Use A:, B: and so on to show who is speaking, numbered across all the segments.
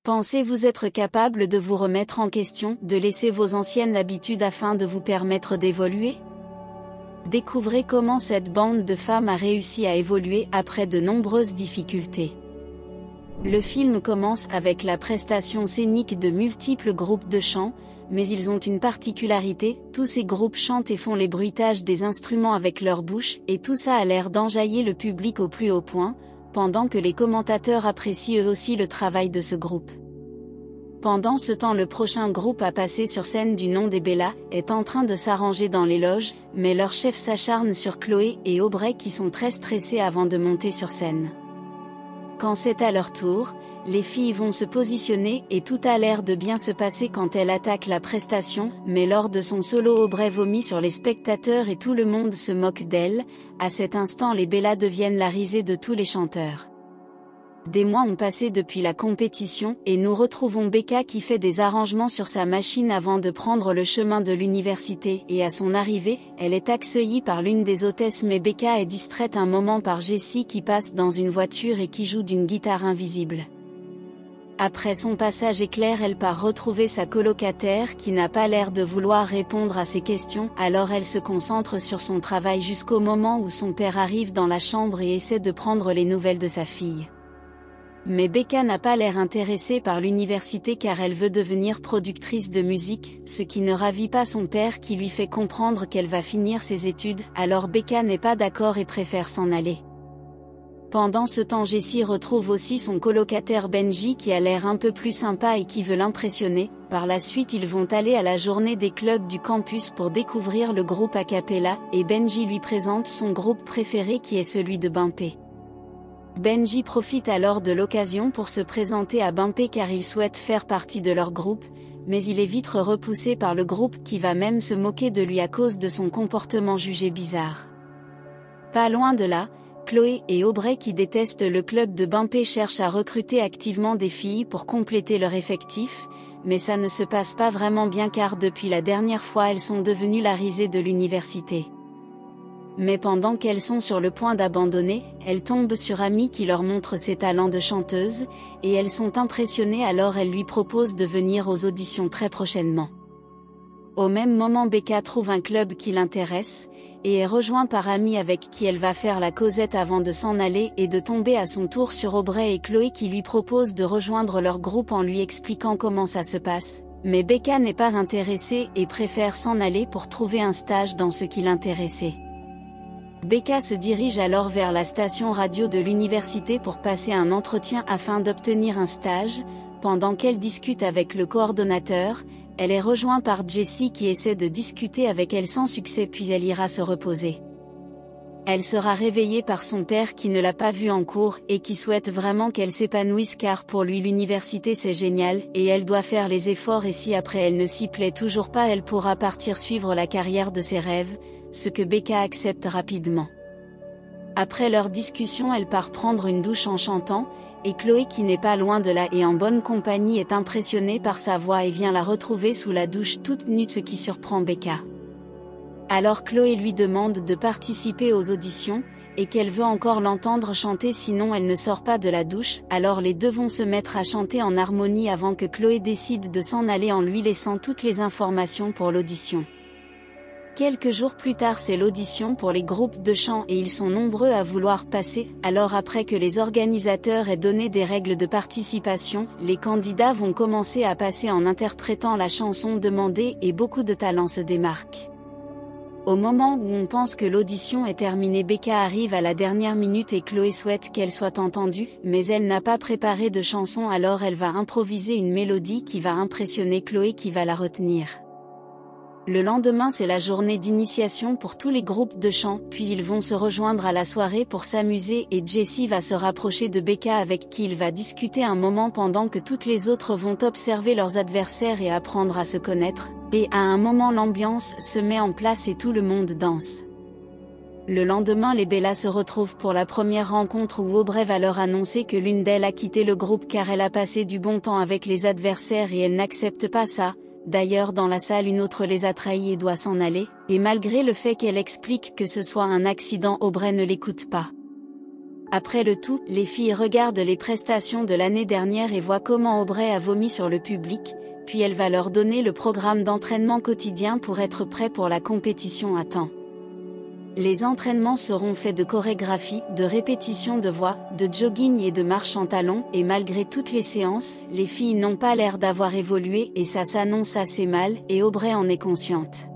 A: Pensez-vous être capable de vous remettre en question, de laisser vos anciennes habitudes afin de vous permettre d'évoluer? Découvrez comment cette bande de femmes a réussi à évoluer après de nombreuses difficultés. Le film commence avec la prestation scénique de multiples groupes de chant, mais ils ont une particularité, tous ces groupes chantent et font les bruitages des instruments avec leur bouche, et tout ça a l'air d'enjailler le public au plus haut point, pendant que les commentateurs apprécient eux aussi le travail de ce groupe. Pendant ce temps, le prochain groupe à passer sur scène du nom des Bella est en train de s'arranger dans les loges, mais leur chef s'acharne sur Chloé et Aubrey qui sont très stressés avant de monter sur scène. Quand c'est à leur tour, les filles vont se positionner et tout a l'air de bien se passer quand elle attaque la prestation, mais lors de son solo Aubrey vomit sur les spectateurs et tout le monde se moque d'elle. À cet instant, les Bella deviennent la risée de tous les chanteurs. Des mois ont passé depuis la compétition et nous retrouvons Becca qui fait des arrangements sur sa machine avant de prendre le chemin de l'université et à son arrivée, elle est accueillie par l'une des hôtesses mais Becca est distraite un moment par Jessie qui passe dans une voiture et qui joue d'une guitare invisible. Après son passage éclair, elle part retrouver sa colocataire qui n'a pas l'air de vouloir répondre à ses questions, alors elle se concentre sur son travail jusqu'au moment où son père arrive dans la chambre et essaie de prendre les nouvelles de sa fille. Mais Becca n'a pas l'air intéressée par l'université car elle veut devenir productrice de musique, ce qui ne ravit pas son père qui lui fait comprendre qu'elle va finir ses études, alors Becca n'est pas d'accord et préfère s'en aller. Pendant ce temps, Jessie retrouve aussi son colocataire Benji qui a l'air un peu plus sympa et qui veut l'impressionner. Par la suite, ils vont aller à la journée des clubs du campus pour découvrir le groupe a cappella, et Benji lui présente son groupe préféré qui est celui de Bimpé. Benji profite alors de l'occasion pour se présenter à Bimpé car il souhaite faire partie de leur groupe, mais il est vite repoussé par le groupe qui va même se moquer de lui à cause de son comportement jugé bizarre. Pas loin de là, Chloé et Aubrey qui détestent le club de Bimpé cherchent à recruter activement des filles pour compléter leur effectif, mais ça ne se passe pas vraiment bien car depuis la dernière fois elles sont devenues la risée de l'université. Mais pendant qu'elles sont sur le point d'abandonner, elles tombent sur Amy qui leur montre ses talents de chanteuse, et elles sont impressionnées alors elle lui propose de venir aux auditions très prochainement. Au même moment, Becca trouve un club qui l'intéresse, et est rejointe par Amy avec qui elle va faire la causette avant de s'en aller et de tomber à son tour sur Aubrey et Chloé qui lui proposent de rejoindre leur groupe en lui expliquant comment ça se passe. Mais Becca n'est pas intéressée et préfère s'en aller pour trouver un stage dans ce qui l'intéressait. Becca se dirige alors vers la station radio de l'université pour passer un entretien afin d'obtenir un stage. Pendant qu'elle discute avec le coordonnateur, elle est rejointe par Jessie qui essaie de discuter avec elle sans succès puis elle ira se reposer. Elle sera réveillée par son père qui ne l'a pas vue en cours et qui souhaite vraiment qu'elle s'épanouisse car pour lui l'université c'est génial et elle doit faire les efforts et si après elle ne s'y plaît toujours pas elle pourra partir suivre la carrière de ses rêves, ce que Becca accepte rapidement. Après leur discussion elle part prendre une douche en chantant, et Chloé qui n'est pas loin de là et en bonne compagnie est impressionnée par sa voix et vient la retrouver sous la douche toute nue ce qui surprend Becca. Alors Chloé lui demande de participer aux auditions, et qu'elle veut encore l'entendre chanter sinon elle ne sort pas de la douche, alors les deux vont se mettre à chanter en harmonie avant que Chloé décide de s'en aller en lui laissant toutes les informations pour l'audition. Quelques jours plus tard c'est l'audition pour les groupes de chant et ils sont nombreux à vouloir passer, alors après que les organisateurs aient donné des règles de participation, les candidats vont commencer à passer en interprétant la chanson demandée et beaucoup de talents se démarquent. Au moment où on pense que l'audition est terminée, Becca arrive à la dernière minute et Chloé souhaite qu'elle soit entendue, mais elle n'a pas préparé de chanson alors elle va improviser une mélodie qui va impressionner Chloé qui va la retenir. Le lendemain c'est la journée d'initiation pour tous les groupes de chant, puis ils vont se rejoindre à la soirée pour s'amuser et Jessie va se rapprocher de Becca avec qui il va discuter un moment pendant que toutes les autres vont observer leurs adversaires et apprendre à se connaître, et à un moment l'ambiance se met en place et tout le monde danse. Le lendemain les Bella se retrouvent pour la première rencontre où Aubrey va leur annoncer que l'une d'elles a quitté le groupe car elle a passé du bon temps avec les adversaires et elle n'accepte pas ça. D'ailleurs dans la salle une autre les a trahis et doit s'en aller, et malgré le fait qu'elle explique que ce soit un accident Aubrey ne l'écoute pas. Après le tout, les filles regardent les prestations de l'année dernière et voient comment Aubrey a vomi sur le public, puis elle va leur donner le programme d'entraînement quotidien pour être prêt pour la compétition à temps. Les entraînements seront faits de chorégraphie, de répétition de voix, de jogging et de marche en talons, et malgré toutes les séances, les filles n'ont pas l'air d'avoir évolué et ça s'annonce assez mal, et Aubrey en est consciente.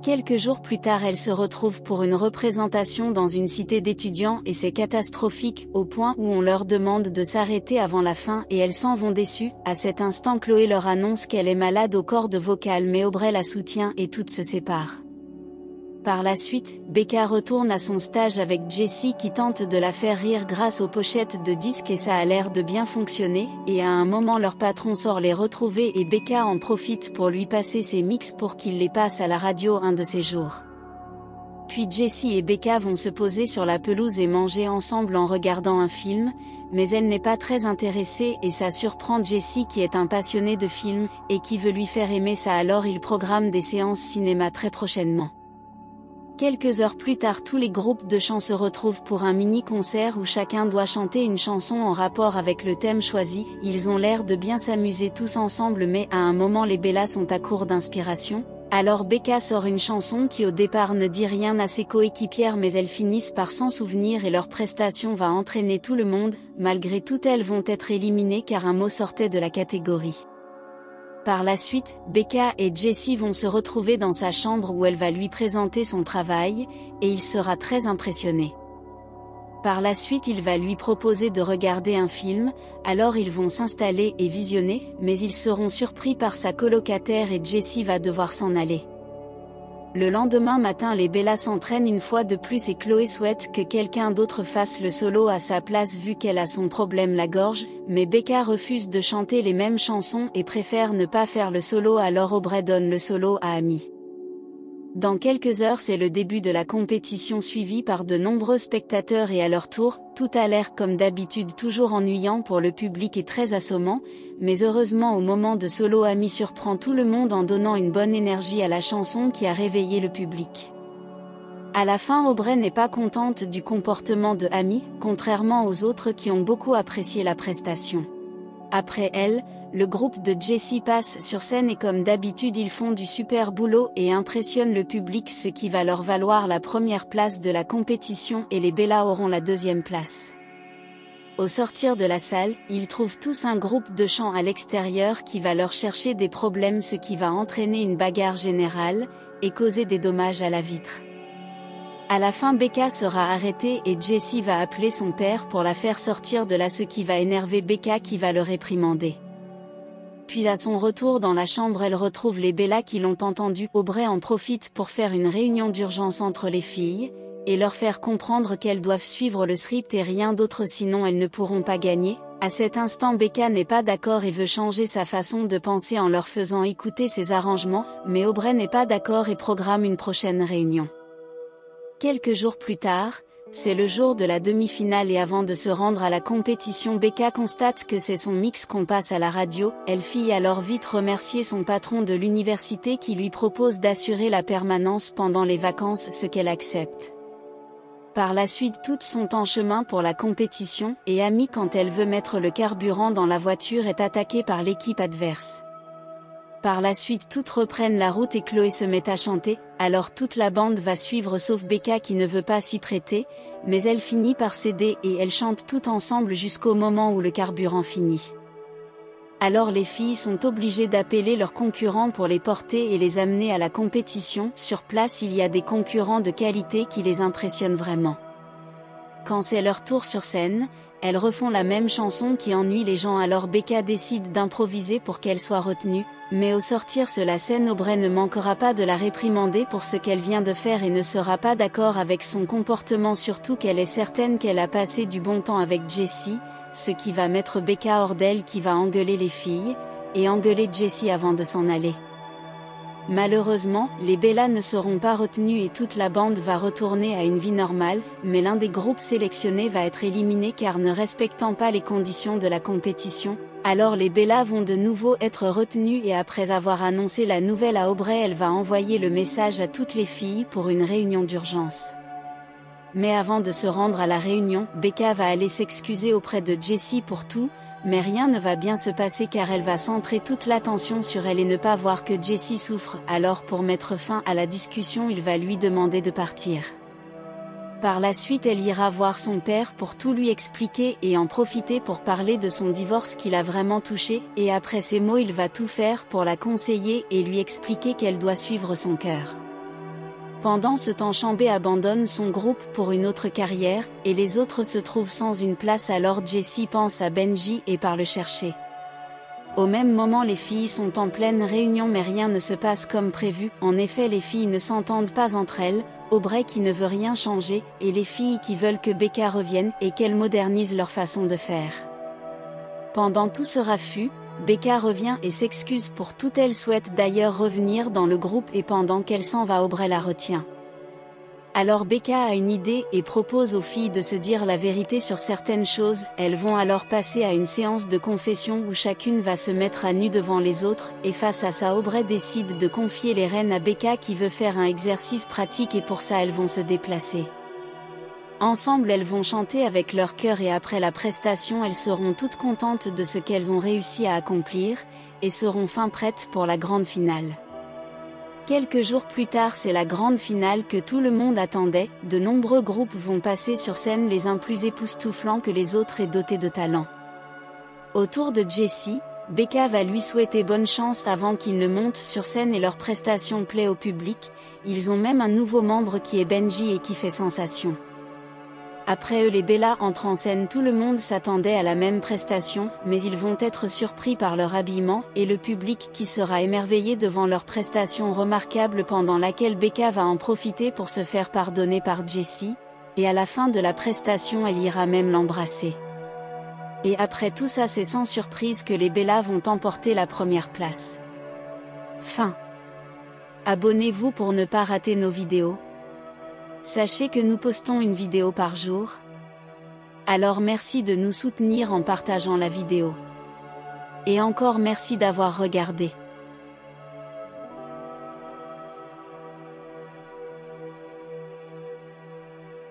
A: Quelques jours plus tard, elle se retrouve pour une représentation dans une cité d'étudiants et c'est catastrophique, au point où on leur demande de s'arrêter avant la fin et elles s'en vont déçues. À cet instant, Chloé leur annonce qu'elle est malade aux cordes vocales mais Aubrey la soutient et toutes se séparent. Par la suite, Becca retourne à son stage avec Jessie qui tente de la faire rire grâce aux pochettes de disques et ça a l'air de bien fonctionner, et à un moment leur patron sort les retrouver et Becca en profite pour lui passer ses mix pour qu'il les passe à la radio un de ces jours. Puis Jessie et Becca vont se poser sur la pelouse et manger ensemble en regardant un film, mais elle n'est pas très intéressée et ça surprend Jessie qui est un passionné de films, et qui veut lui faire aimer ça alors il programme des séances cinéma très prochainement. Quelques heures plus tard, tous les groupes de chant se retrouvent pour un mini-concert où chacun doit chanter une chanson en rapport avec le thème choisi. Ils ont l'air de bien s'amuser tous ensemble mais à un moment les Bellas sont à court d'inspiration. Alors Becca sort une chanson qui au départ ne dit rien à ses coéquipières mais elles finissent par s'en souvenir et leur prestation va entraîner tout le monde. Malgré tout elles vont être éliminées car un mot sortait de la catégorie. Par la suite, Becca et Jessie vont se retrouver dans sa chambre où elle va lui présenter son travail, et il sera très impressionné. Par la suite il va lui proposer de regarder un film, alors ils vont s'installer et visionner, mais ils seront surpris par sa colocataire et Jessie va devoir s'en aller. Le lendemain matin les Bellas s'entraînent une fois de plus et Chloé souhaite que quelqu'un d'autre fasse le solo à sa place vu qu'elle a son problème la gorge, mais Becca refuse de chanter les mêmes chansons et préfère ne pas faire le solo alors Aubrey donne le solo à Amy. Dans quelques heures c'est le début de la compétition suivie par de nombreux spectateurs et à leur tour, tout a l'air comme d'habitude toujours ennuyant pour le public et très assommant, mais heureusement au moment de solo Amy surprend tout le monde en donnant une bonne énergie à la chanson qui a réveillé le public. À la fin Aubrey n'est pas contente du comportement de Amy, contrairement aux autres qui ont beaucoup apprécié la prestation. Après elle, le groupe de Jessie passe sur scène et comme d'habitude ils font du super boulot et impressionnent le public ce qui va leur valoir la première place de la compétition et les Bellas auront la deuxième place. Au sortir de la salle, ils trouvent tous un groupe de chant à l'extérieur qui va leur chercher des problèmes ce qui va entraîner une bagarre générale, et causer des dommages à la vitre. À la fin Becca sera arrêtée et Jessie va appeler son père pour la faire sortir de là ce qui va énerver Becca qui va le réprimander. Puis à son retour dans la chambre elle retrouve les Bellas qui l'ont entendu. Aubrey en profite pour faire une réunion d'urgence entre les filles, et leur faire comprendre qu'elles doivent suivre le script et rien d'autre sinon elles ne pourront pas gagner. À cet instant Becca n'est pas d'accord et veut changer sa façon de penser en leur faisant écouter ses arrangements, mais Aubrey n'est pas d'accord et programme une prochaine réunion. Quelques jours plus tard, c'est le jour de la demi-finale et avant de se rendre à la compétition Becca constate que c'est son mix qu'on passe à la radio, elle fit alors vite remercier son patron de l'université qui lui propose d'assurer la permanence pendant les vacances ce qu'elle accepte. Par la suite toutes sont en chemin pour la compétition, et Amy quand elle veut mettre le carburant dans la voiture est attaquée par l'équipe adverse. Par la suite toutes reprennent la route et Chloé se met à chanter, alors toute la bande va suivre sauf Becca qui ne veut pas s'y prêter, mais elle finit par céder et elles chantent toutes ensemble jusqu'au moment où le carburant finit. Alors les filles sont obligées d'appeler leurs concurrents pour les porter et les amener à la compétition. Sur place il y a des concurrents de qualité qui les impressionnent vraiment. Quand c'est leur tour sur scène, elles refont la même chanson qui ennuie les gens alors Becca décide d'improviser pour qu'elle soit retenue, mais au sortir de la scène Aubrey ne manquera pas de la réprimander pour ce qu'elle vient de faire et ne sera pas d'accord avec son comportement surtout qu'elle est certaine qu'elle a passé du bon temps avec Jessie, ce qui va mettre Becca hors d'elle qui va engueuler les filles, et engueuler Jessie avant de s'en aller. Malheureusement, les Bellas ne seront pas retenues et toute la bande va retourner à une vie normale, mais l'un des groupes sélectionnés va être éliminé car ne respectant pas les conditions de la compétition. Alors les Bellas vont de nouveau être retenues et après avoir annoncé la nouvelle à Aubrey elle va envoyer le message à toutes les filles pour une réunion d'urgence. Mais avant de se rendre à la réunion, Becca va aller s'excuser auprès de Jessie pour tout, mais rien ne va bien se passer car elle va centrer toute l'attention sur elle et ne pas voir que Jessie souffre. Alors pour mettre fin à la discussion, il va lui demander de partir. Par la suite, elle ira voir son père pour tout lui expliquer et en profiter pour parler de son divorce qui l'a vraiment touchée, et après ces mots il va tout faire pour la conseiller et lui expliquer qu'elle doit suivre son cœur. Pendant ce temps, Chambé abandonne son groupe pour une autre carrière, et les autres se trouvent sans une place. Alors Jessie pense à Benji et part le chercher. Au même moment, les filles sont en pleine réunion mais rien ne se passe comme prévu. En effet, les filles ne s'entendent pas entre elles, Aubrey qui ne veut rien changer, et les filles qui veulent que Becca revienne et qu'elle modernise leur façon de faire. Pendant tout ce raffut, Becca revient et s'excuse pour tout. Elle souhaite d'ailleurs revenir dans le groupe et pendant qu'elle s'en va, Aubrey la retient. Alors Becca a une idée et propose aux filles de se dire la vérité sur certaines choses. Elles vont alors passer à une séance de confession où chacune va se mettre à nu devant les autres, et face à ça Aubrey décide de confier les rênes à Becca qui veut faire un exercice pratique et pour ça elles vont se déplacer. Ensemble elles vont chanter avec leur cœur et après la prestation elles seront toutes contentes de ce qu'elles ont réussi à accomplir, et seront fin prêtes pour la grande finale. Quelques jours plus tard, c'est la grande finale que tout le monde attendait. De nombreux groupes vont passer sur scène, les uns plus époustouflants que les autres et dotés de talent. Autour de Jessie, Becca va lui souhaiter bonne chance avant qu'il ne monte sur scène et leur prestation plaît au public. Ils ont même un nouveau membre qui est Benji et qui fait sensation. Après eux les Bella entrent en scène. Tout le monde s'attendait à la même prestation, mais ils vont être surpris par leur habillement, et le public qui sera émerveillé devant leur prestation remarquable pendant laquelle Becca va en profiter pour se faire pardonner par Jessie, et à la fin de la prestation elle ira même l'embrasser. Et après tout ça c'est sans surprise que les Bella vont emporter la première place. Fin. Abonnez-vous pour ne pas rater nos vidéos. Sachez que nous postons une vidéo par jour. Alors merci de nous soutenir en partageant la vidéo. Et encore merci d'avoir regardé.